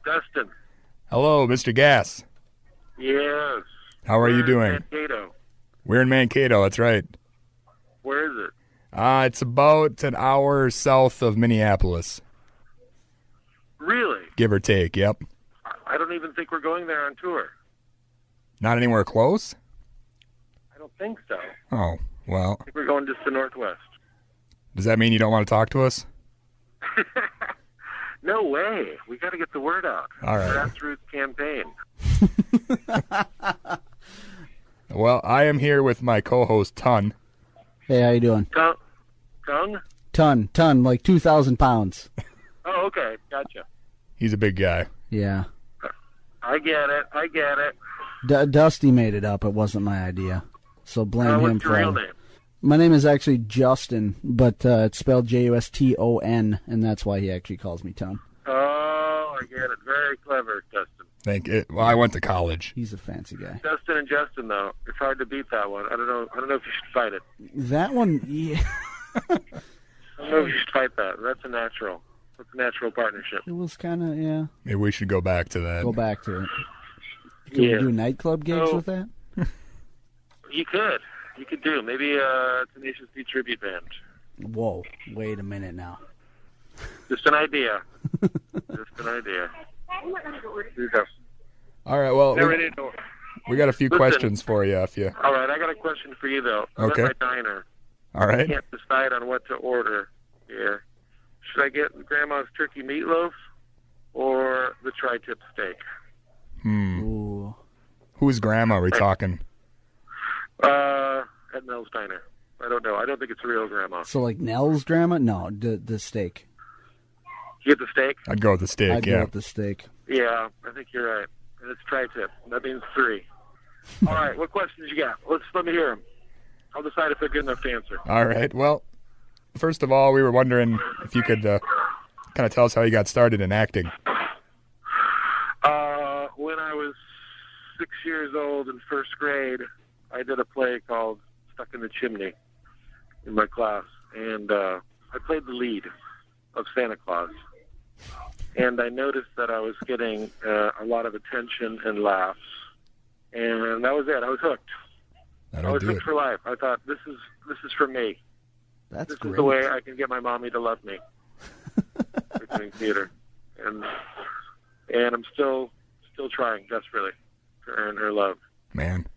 Dustin. Hello, Mr. Gas. Yes. How are you doing? Mankato. We're in Mankato, that's right. Where is it? It's about an hour south of Minneapolis. Really? Give or take, yep. I don't even think we're going there on tour. Not anywhere close? I don't think so. Oh, well. I think we're going just to Northwest. Does that mean you don't want to talk to us? No way. We got to get the word out. All right. Grassroots campaign. Well, I am here with my co-host, Ton. Hey, how you doing? Tongue? Ton, like 2,000 pounds. Oh, okay. Gotcha. He's a big guy. Yeah. I get it. Dusty made it up. It wasn't my idea. So blame him What's your for real it. name? My name is actually Justin, but it's spelled Juston, and that's why he actually calls me Ton. Oh, I get it. Very clever, Dustin. Well, I went to college. He's a fancy guy. Dustin and Justin, though. It's hard to beat that one. I don't know if you should fight it. That one, yeah. I don't know if you should fight that. That's a natural. That's a natural partnership. It was kind of, yeah. Maybe we should go back to that. Go back to it. Can we do nightclub gigs with that? You could. You could do. Maybe a Tenacious D tribute band. Whoa. Wait a minute now. Just an idea. Just an idea. Here you go. All right, well, They're ready to we got a few questions for you. All right, I got a question for you, though. Okay. I'm at my diner. All right. I can't decide on what to order here. Should I get Grandma's turkey meatloaf or the tri-tip steak? Ooh. Whose grandma are we talking? At Mel's Diner. I don't know. I don't think it's a real grandma. So like Nell's grandma? No, the steak. You get the steak? I'd go with the steak, I'd yeah. go with the steak. Yeah, I think you're right. And it's tri-tip. That means 3. All right, what questions you got? Let me hear them. I'll decide if they're good enough to answer. All right. Well, first of all, we were wondering if you could kind of tell us how you got started in acting. When I was 6 years old in first grade, I did a play called Stuck in the Chimney in my class, and I played the lead of Santa Claus. And I noticed that I was getting a lot of attention and laughs, and that was it. I was hooked. I was hooked for life. I thought, this is for me. That's this great. is the way I can get my mommy to love me. Doing theater, and I'm still trying desperately to earn her love. Man.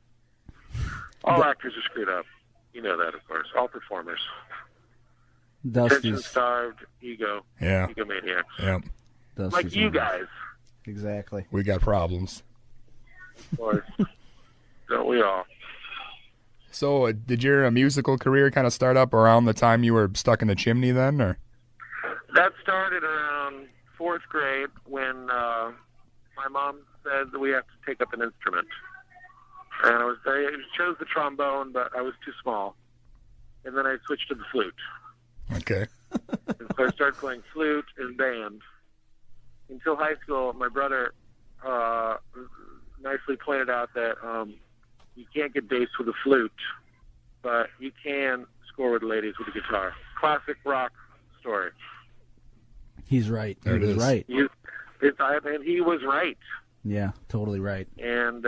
All actors are screwed up. You know that, of course. All performers. Attention-starved, egomaniacs. Yep. Dusty's like you guys. Exactly. We got problems. Of course. Don't we all? So, did your musical career kind of start up around the time you were stuck in the chimney then, or? That started around 4th grade when my mom said that we have to take up an instrument. And I chose the trombone, but I was too small. And then I switched to the flute. Okay. And so I started playing flute and band. Until high school, my brother nicely pointed out that you can't get bass with a flute, but you can score with ladies with a guitar. Classic rock story. He's right. There it is. Right. And he was right. Yeah, totally right. And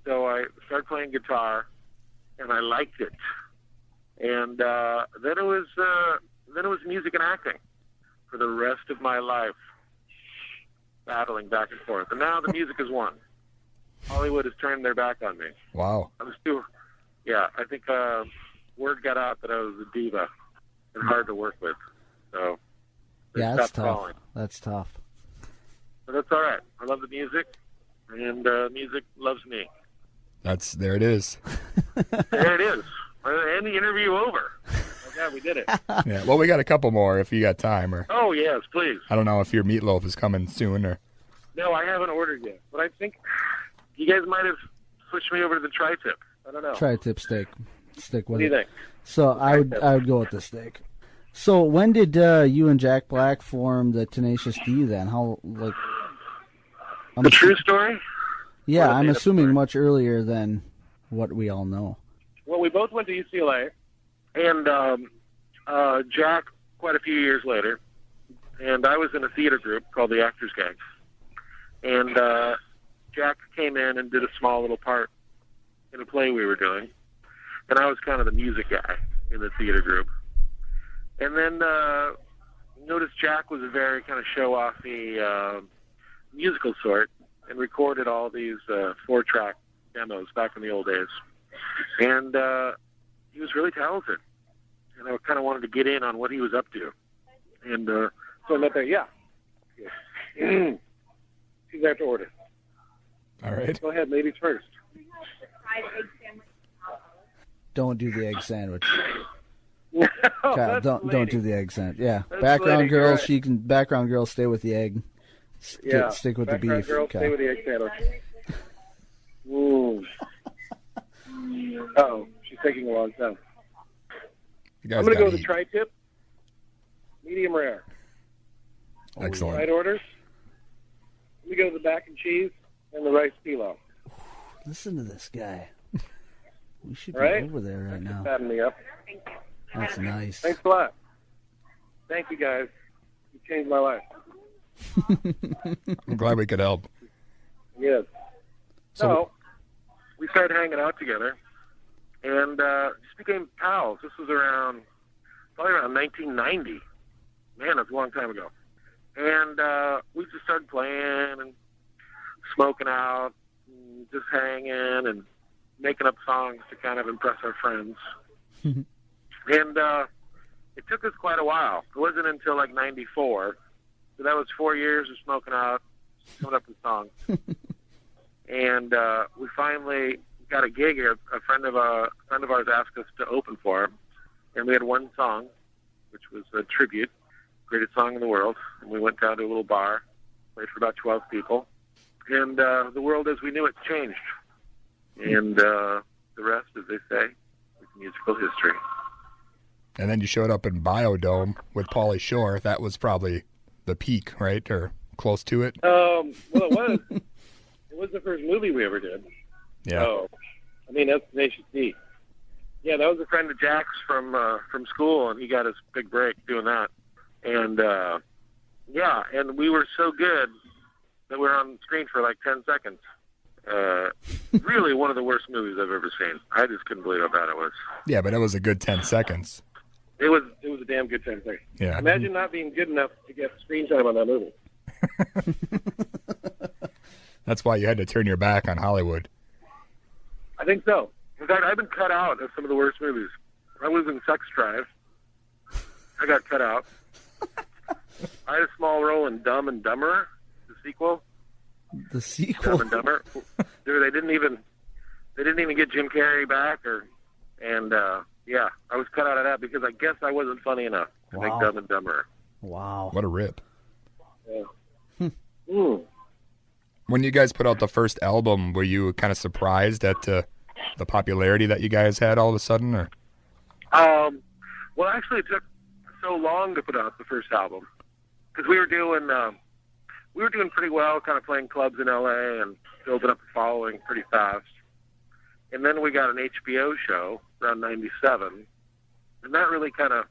so I started playing guitar, and I liked it. And then it was music and acting for the rest of my life, battling back and forth. And now the music has won. Hollywood has turned their back on me. Wow. I think word got out that I was a diva and hard to work with. So yeah, that's tough. Calling. That's tough. But that's all right. I love the music, and music loves me. There it is. There it is. And the interview over. Oh, God, we did it. Yeah. Well, we got a couple more if you got time, or. Oh, yes, please. I don't know if your meatloaf is coming soon, or. No, I haven't ordered yet. But I think you guys might have switched me over to the tri-tip. I don't know. Tri-tip steak. Stick with What do you think? So I would go with the steak. So when did you and Jack Black form the Tenacious D then? The true story? Yeah, I'm assuming much earlier than what we all know. Well, we both went to UCLA, and Jack quite a few years later, and I was in a theater group called the Actors Gang. And Jack came in and did a small little part in a play we were doing. And I was kind of the music guy in the theater group. And then noticed Jack was a very kind of show-offy musical sort and recorded all these 4-track demos back in the old days. And he was really talented. And I kind of wanted to get in on what he was up to. And so I met there, yeah. She's there to order. All right. Go ahead, ladies first. Don't do the egg sandwich. No, Kyle, that's don't do the egg sandwich. Yeah, That's background lady, girl. right. She can. Background girl, stay with the egg. Yeah. Stick with the Background beef. Girl, Kyle. stay with the egg sandwich. Ooh. Uh-oh, she's taking a long time. You guys I'm going to go gotta with the eat. tri-tip, medium rare. Excellent. Right orders. Let me go with the mac and cheese and the rice pilaf. Listen to this guy. We should be Right? over there right now. Fatten me up. That's nice. Thanks a lot. Thank you, guys. You changed my life. I'm glad we could help. Yes. So- So, we started hanging out together and just became pals. This was probably around 1990. Man, that's a long time ago. And we just started playing and smoking out and just hanging and making up songs to kind of impress our friends. And it took us quite a while. It wasn't until like 94. So that was 4 years of smoking out, coming up with songs. And we finally got a gig here. A friend of ours asked us to open for him. And we had one song, which was a tribute, greatest song in the world. And we went down to a little bar, played for about 12 people. And the world as we knew it changed. And the rest, as they say, is musical history. And then you showed up in Biodome with Pauly Shore. That was probably the peak, right? Or close to it. Well, it was. It was the first movie we ever did. Yeah. So, I mean, that's Tenacious D. Yeah, that was a friend of Jack's from school, and he got his big break doing that. And, yeah, and we were so good that we were on screen for like 10 seconds. Really one of the worst movies I've ever seen. I just couldn't believe how bad it was. Yeah, but it was a good 10 seconds. It was a damn good 10 seconds. Yeah. Imagine not being good enough to get screen time on that movie. That's why you had to turn your back on Hollywood. I think so. In fact, I've been cut out of some of the worst movies. I was in Sex Drive. I got cut out. I had a small role in Dumb and Dumber, the sequel. The Dumb sequel. and Dumber. Dude, they didn't even get Jim Carrey back, yeah, I was cut out of that because I guess I wasn't funny enough to make Wow. Dumb and Dumber. Wow. What a rip. Yeah. When you guys put out the first album, were you kind of surprised at the popularity that you guys had all of a sudden? Or Well, actually, it took so long to put out the first album because we were doing pretty well, kind of playing clubs in LA and building up a following pretty fast. And then we got an HBO show around 97, and that really kind of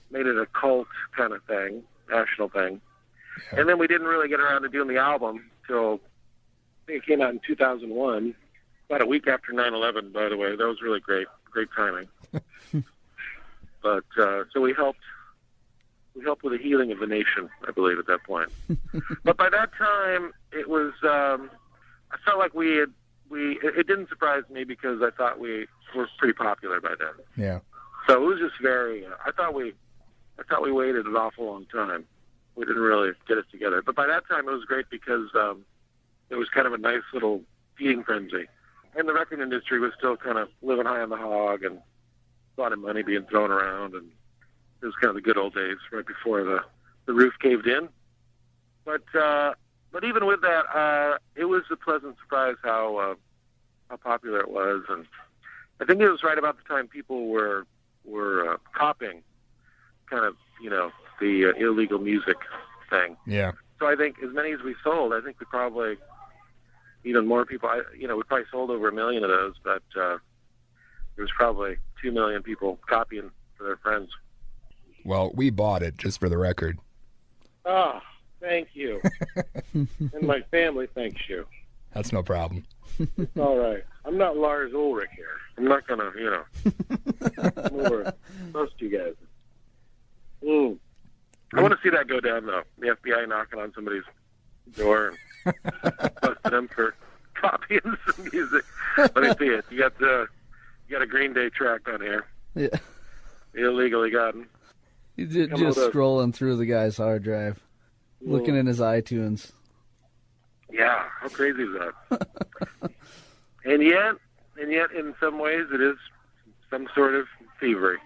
made it a cult kind of thing, national thing. And then we didn't really get around to doing the album till I think it came out in 2001, about a week after 9/11. By the way, that was really great timing. But so we helped with the healing of the nation, I believe, at that point. But by that time, it was I felt like it didn't surprise me because I thought we were pretty popular by then. yeah. So it was just very. I thought we waited an awful long time. We didn't really get it together. But by that time, it was great because it was kind of a nice little feeding frenzy, and the record industry was still kind of living high on the hog, and a lot of money being thrown around, and it was kind of the good old days right before the roof caved in. But even with that, it was a pleasant surprise how popular it was, and I think it was right about the time people were copying kind of the illegal music thing. Yeah. So I think as many as we sold, I think we probably even more people. We probably sold over 1 million of those, but there was probably 2 million people copying for their friends. Well, we bought it, just for the record. Ah, Thank you. And my family thanks you. That's no problem. It's all right. I'm not Lars Ulrich here. I'm not going to, I'm over most of you guys. I want to see that go down, though. The FBI knocking on somebody's door and busting them for copying some music. Let me see it. You got a Green Day track on here. Yeah. Illegally gotten. You just scrolling through the guy's hard drive, looking in his iTunes. Yeah, how crazy is that? and yet, in some ways, it is some sort of thievery.